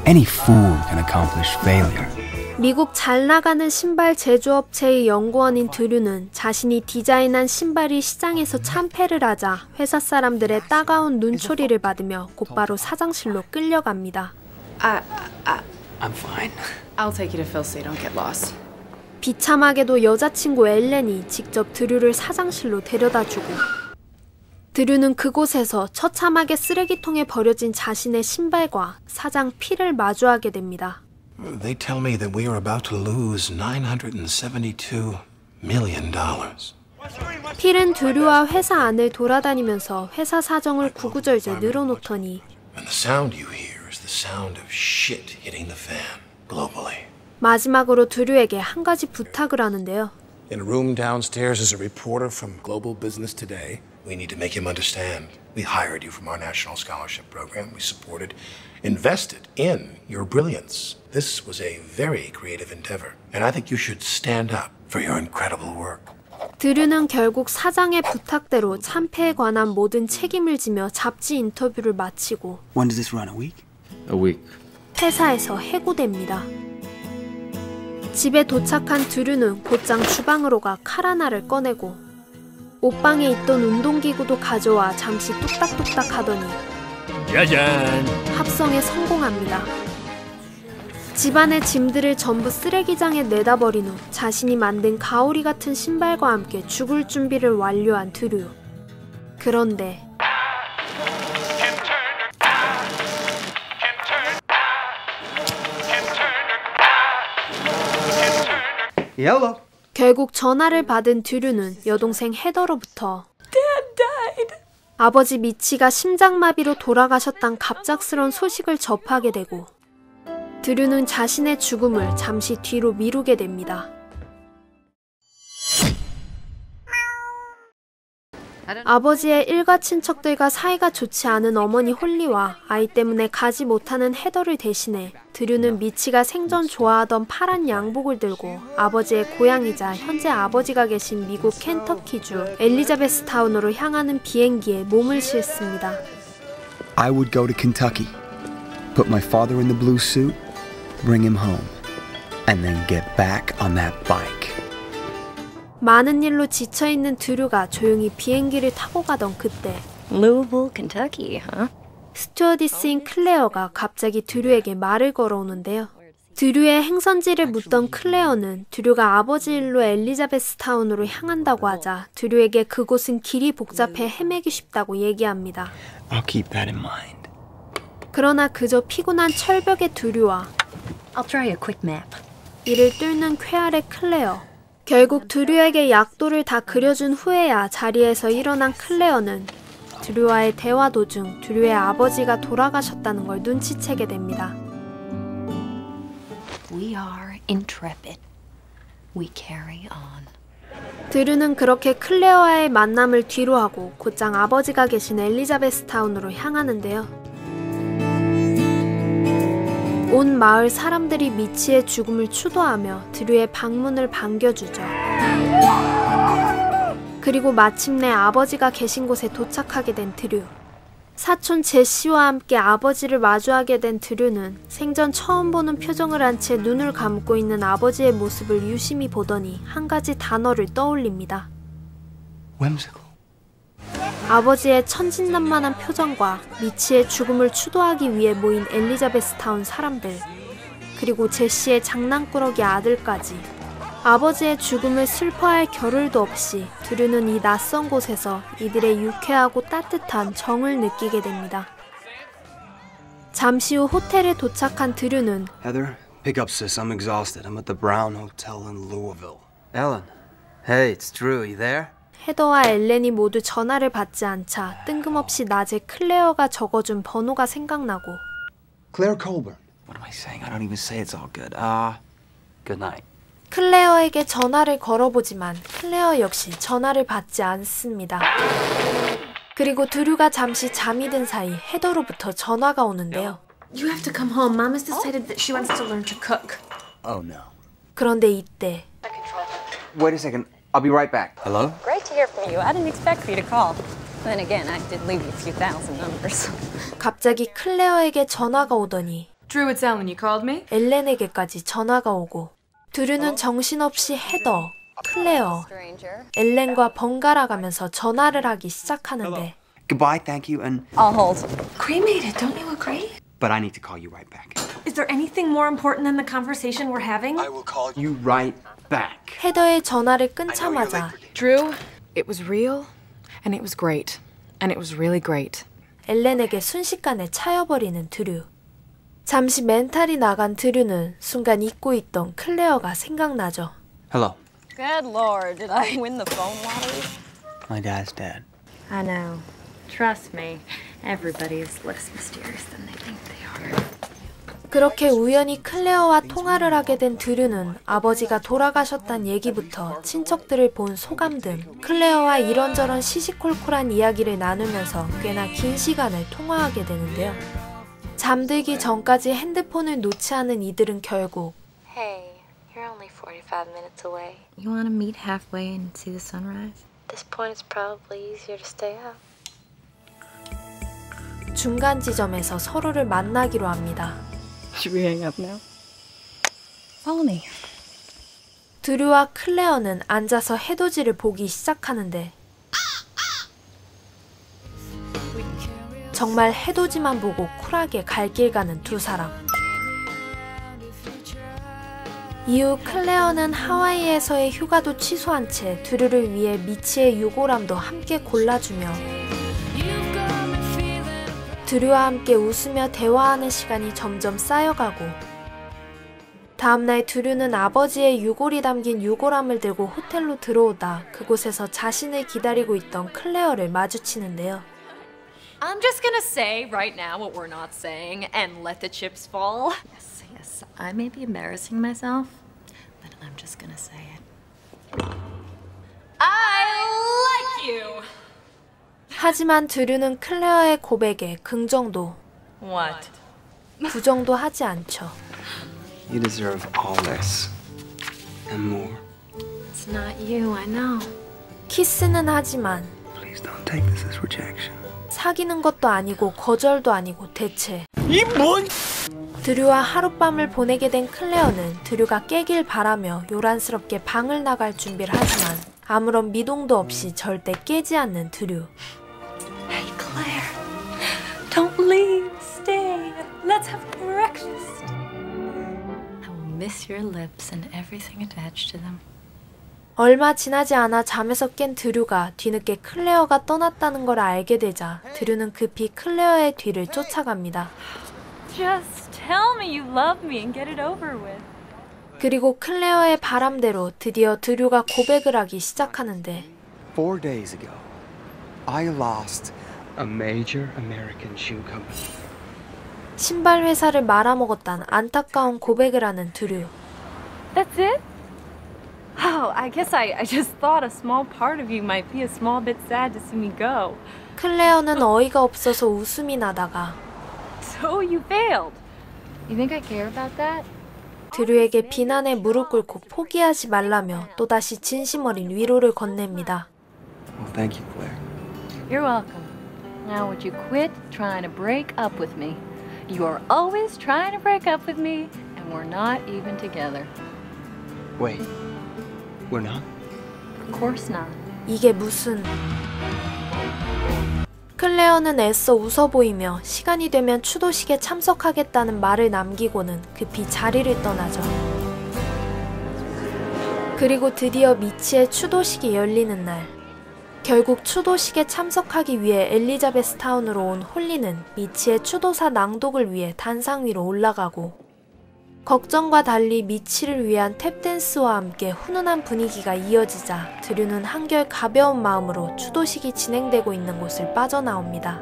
Any fool can accomplish failure. 미국 잘 나가는 신발 제조업체의 연구원인 드류는 자신이 디자인한 신발이 시장에서 참패를 하자 회사 사람들의 따가운 눈초리를 받으며 곧바로 사장실로 끌려갑니다. I'm fine. I'll take you to Phil so you don't get lost. 비참하게도 여자친구 엘렌이 직접 드류를 사장실로 데려다주고 드류는 그곳에서 처참하게 쓰레기통에 버려진 자신의 신발과 사장 필을 마주하게 됩니다. They tell me that we are about to lose $972 million. 필은 드류와 회사 안을 돌아다니면서 회사 사정을 구구절절 늘어놓더니 And the sound you hear is the sound of shit hitting the fan globally. 마지막으로 드류에게 한 가지 부탁을 하는데요. In a room downstairs is a reporter from Global Business Today. We need to make him understand. We hired you from our national scholarship program. We supported, invested in your brilliance. This was a very creative endeavor. And I think you should stand up for your incredible work. 드류는 결국 사장의 부탁대로 참패에 관한 모든 책임을 지며 잡지 인터뷰를 마치고 When does this run? A week? A week. 회사에서 해고됩니다. 집에 도착한 드류는 곧장 주방으로 가 칼 하나를 꺼내고 옷방에 있던 운동기구도 가져와 잠시 뚝딱뚝딱 하더니 짜잔! 합성에 성공합니다. 집안의 짐들을 전부 쓰레기장에 내다 버린 후 자신이 만든 가오리 같은 신발과 함께 죽을 준비를 완료한 드류. 그런데 Hello. 결국 전화를 받은 드류는 여동생 헤더로부터 아버지 미치가 심장마비로 돌아가셨단 갑작스런 소식을 접하게 되고 드류는 자신의 죽음을 잠시 뒤로 미루게 됩니다. 아버지의 일가 친척들과 사이가 좋지 않은 어머니 홀리와 아이 때문에 가지 못하는 헤더를 대신해 드류는 미치가 생전 좋아하던 파란 양복을 들고 아버지의 고향이자 현재 아버지가 계신 미국 켄터키주 엘리자베스타운으로 향하는 비행기에 몸을 싣습니다. I would go to Kentucky, put my father in the blue suit, bring him home, and then get back on that bike. 많은 일로 지쳐있는 드류가 조용히 비행기를 타고 가던 그때 Louisville, Kentucky, huh? 스튜어디스인 클레어가 갑자기 드류에게 말을 걸어오는데요. 드류의 행선지를 묻던 클레어는 드류가 아버지 일로 엘리자베스타운으로 향한다고 하자 드류에게 그곳은 길이 복잡해 헤매기 쉽다고 얘기합니다. I'll keep that in mind. 그러나 그저 피곤한 철벽의 드류와 I'll try a quick map. 이를 뚫는 쾌활의 클레어. 결국 드류에게 약도를 다 그려준 후에야 자리에서 일어난 클레어는 드류와의 대화 도중 드류의 아버지가 돌아가셨다는 걸 눈치채게 됩니다. We are intrepid. We carry on. 드류는 그렇게 클레어와의 만남을 뒤로하고 곧장 아버지가 계신 엘리자베스타운으로 향하는데요. 온 마을 사람들이 미치의 죽음을 추도하며 드류의 방문을 반겨주죠. 그리고 마침내 아버지가 계신 곳에 도착하게 된 드류. 사촌 제시와 함께 아버지를 마주하게 된 드류는 생전 처음 보는 표정을 한 채 눈을 감고 있는 아버지의 모습을 유심히 보더니 한 가지 단어를 떠올립니다. Whimsical. 아버지의 천진난만한 표정과 미치의 죽음을 추도하기 위해 모인 엘리자베스타운 사람들, 그리고 제시의 장난꾸러기 아들까지 아버지의 죽음을 슬퍼할 겨를도 없이 드류는 이 낯선 곳에서 이들의 유쾌하고 따뜻한 정을 느끼게 됩니다. 잠시 후 호텔에 도착한 드류는 Heather, pick up sis. I'm exhausted. I'm at the Brown Hotel in Louisville. Ellen. Hey, it's Drew. You there? 헤더와 엘렌이 모두 전화를 받지 않자 뜬금없이 낮에 클레어가 적어준 번호가 생각나고 Claire Colburn. What am I saying? I don't even say it's all good. Good night. 클레어에게 전화를 걸어보지만 클레어 역시 전화를 받지 않습니다. 그리고 드류가 잠시 잠이 든 사이 헤더로부터 전화가 오는데요. You have to come home. Mom has decided that she wants to learn to cook. Oh no. 그런데 이때 Wait a second. I'll be right back. Hello? Great to hear from you. I didn't expect for you to call. Then again, I did leave you a few thousand numbers. 갑자기 클레어에게 전화가 오더니 Drew, it's Ellen. You called me? 엘렌에게까지 전화가 오고 드류는 정신없이 헤더, 클레어, 엘렌과 번갈아 가면서 전화를 하기 시작하는데 Goodbye, thank you, and... I'll hold. Cremated, don't you agree? But I need to call you right back. Is there anything more important than the conversation we're having? I will call you right back. 헤더의 전화를 끊자마자 Drew, it was real, and it was great. And it was really great. 엘렌에게 순식간에 차여버리는 드류. 잠시 멘탈이 나간 드류는 순간 잊고 있던 클레어가 생각나죠. Hello. Good lord, did I win the phone lottery? My dad's dead. I know. Trust me, everybody is less mysterious than they think they are. 그렇게 우연히 클레어와 통화를 하게 된 드류는 아버지가 돌아가셨단 얘기부터 친척들을 본 소감 등 클레어와 이런저런 시시콜콜한 이야기를 나누면서 꽤나 긴 시간을 통화하게 되는데요. 잠들기 전까지 핸드폰을 놓지 않은 이들은 결국 Hey, you're only 45 minutes away. You want to meet halfway and see the sunrise? At this point, it's probably easier to stay up. 중간 지점에서 서로를 만나기로 합니다. Should we hang up now? Follow me. 드류와 클레어는 앉아서 해돋이를 보기 시작하는데 정말 해돋이만 보고 쿨하게 갈 길 가는 두 사람. 이후 클레어는 하와이에서의 휴가도 취소한 채 드류를 위해 미치의 유골함도 함께 골라주며 드류와 함께 웃으며 대화하는 시간이 점점 쌓여가고 다음날 드류는 아버지의 유골이 담긴 유골함을 들고 호텔로 들어오다 그곳에서 자신을 기다리고 있던 클레어를 마주치는데요. I'm just gonna say right now what we're not saying and let the chips fall. Yes, I may be embarrassing myself, but I'm just gonna say it. I like you! 하지만 드류는 클레어의 고백에 긍정도 What? 부정도 하지 않죠. You deserve all this. And more. It's not you, I know. 키스는 하지만 Please don't take this as rejection. 사귀는 것도 아니고 거절도 아니고 대체 드류와 하룻밤을 보내게 된 클레어는 드류가 깨길 바라며 요란스럽게 방을 나갈 준비를 하지만 아무런 미동도 없이 절대 깨지 않는 드류. Hey, Claire. Don't leave. Stay. Let's have breakfast. I will miss your lips and everything attached to them. 얼마 지나지 않아 잠에서 깬 드류가 뒤늦게 클레어가 떠났다는 걸 알게 되자 드류는 급히 클레어의 뒤를 쫓아갑니다. Just tell me you love me and get it over with. 그리고 클레어의 바람대로 드디어 드류가 고백을 하기 시작하는데 4 days ago, I lost a major American shoe company. 신발 회사를 말아먹었단 안타까운 고백을 하는 드류. That's it? Oh, I guess I just thought a small part of you might be a small bit sad to see me go. 클레어는 어이가 없어서 웃음이 나다가 So you failed. You think I care about that? 드류에게 비난에 무릎 꿇고 포기하지 말라며 또다시 진심 어린 위로를 건넵니다. Well, thank you, Claire. You're welcome. Now would you quit trying to break up with me? You are always trying to break up with me, and we're not even together. Wait, we're not? Of course not. 이게 무슨... 클레어는 애써 웃어 보이며 시간이 되면 추도식에 참석하겠다는 말을 남기고는 급히 자리를 떠나죠. 그리고 드디어 미치의 추도식이 열리는 날, 결국 추도식에 참석하기 위해 엘리자베스타운으로 온 홀리는 미치의 추도사 낭독을 위해 단상 위로 올라가고 걱정과 달리 미치를 위한 탭댄스와 함께 훈훈한 분위기가 이어지자 드류는 한결 가벼운 마음으로 추도식이 진행되고 있는 곳을 빠져나옵니다.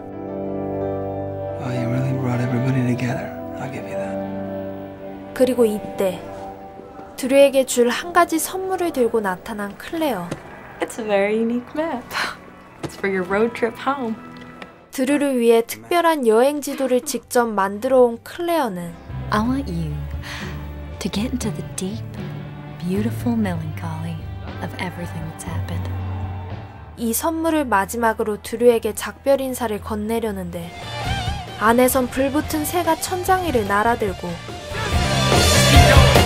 Well, you really brought everybody together. I'll give you that. 그리고 이때 드류에게 줄 한 가지 선물을 들고 나타난 클레어. It's a very unique map. It's for your road trip home. 드류를 위해 특별한 여행 지도를 직접 만들어 온 클레어는 I want you to get into the deep, beautiful melancholy of everything that's happened. 이 선물을 마지막으로 드류에게 작별 인사를 건네려는데 안에선 불붙은 새가 천장 위를 날아들고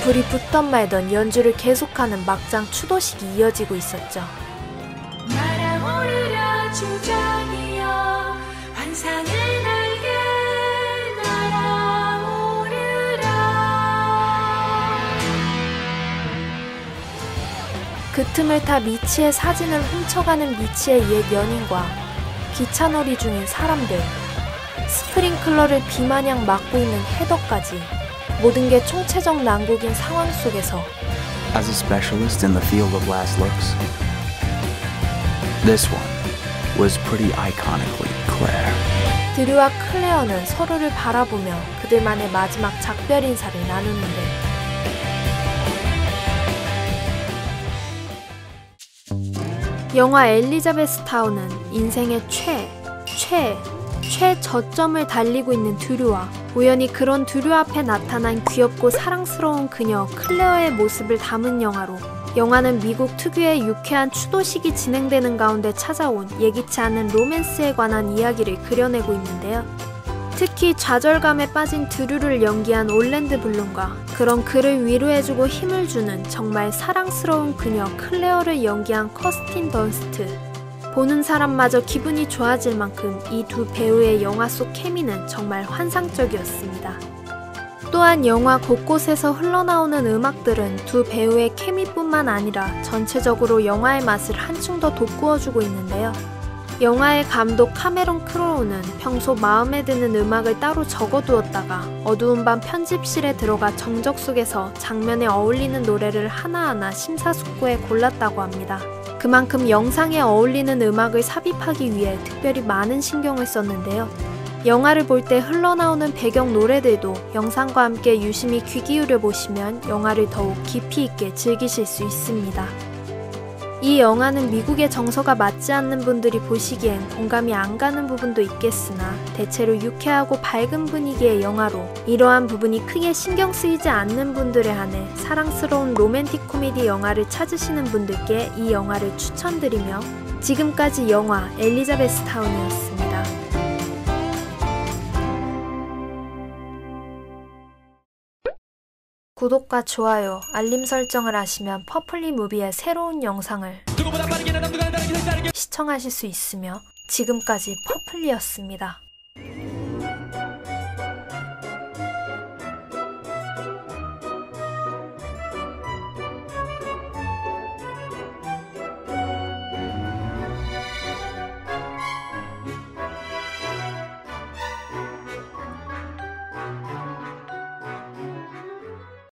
불이 붙던 말던 연주를 계속하는 막장 추도식이 이어지고 있었죠. 날아오르라 주장이여 환상의 날개 날아오르라. 그 틈을 타 미치의 사진을 훔쳐가는 미치의 옛 연인과 기차놀이 중인 사람들, 스프링클러를 비마냥 막고 있는 헤더까지 모든 게 총체적 난국인 상황 속에서 As a specialist in the field of last looks, this one was pretty iconically Claire. 드류와 클레어는 서로를 바라보며 그들만의 마지막 작별 인사를 나누는데 영화 엘리자베스 타운은 인생의 최저점을 달리고 있는 드류와 우연히 그런 드류 앞에 나타난 귀엽고 사랑스러운 그녀 클레어의 모습을 담은 영화로 영화는 미국 특유의 유쾌한 추도식이 진행되는 가운데 찾아온 예기치 않은 로맨스에 관한 이야기를 그려내고 있는데요. 특히 좌절감에 빠진 드류를 연기한 올랜드 블룸과 그런 그를 위로해주고 힘을 주는 정말 사랑스러운 그녀 클레어를 연기한 커스틴 던스트. 보는 사람마저 기분이 좋아질 만큼 이 두 배우의 영화 속 케미는 정말 환상적이었습니다. 또한 영화 곳곳에서 흘러나오는 음악들은 두 배우의 케미뿐만 아니라 전체적으로 영화의 맛을 한층 더 돋구어주고 있는데요. 영화의 감독 카메론 크로우는 평소 마음에 드는 음악을 따로 적어두었다가 어두운 밤 편집실에 들어가 정적 속에서 장면에 어울리는 노래를 하나하나 심사숙고해 골랐다고 합니다. 그만큼 영상에 어울리는 음악을 삽입하기 위해 특별히 많은 신경을 썼는데요. 영화를 볼 때 흘러나오는 배경 노래들도 영상과 함께 유심히 귀 기울여 보시면 영화를 더욱 깊이 있게 즐기실 수 있습니다. 이 영화는 미국의 정서가 맞지 않는 분들이 보시기엔 공감이 안 가는 부분도 있겠으나 대체로 유쾌하고 밝은 분위기의 영화로 이러한 부분이 크게 신경 쓰이지 않는 분들에 한해 사랑스러운 로맨틱 코미디 영화를 찾으시는 분들께 이 영화를 추천드리며 지금까지 영화 엘리자베스 타운이었습니다. 구독과 좋아요, 알림 설정을 하시면 퍼플리 무비의 새로운 영상을 시청하실 수 있으며 지금까지 퍼플리였습니다.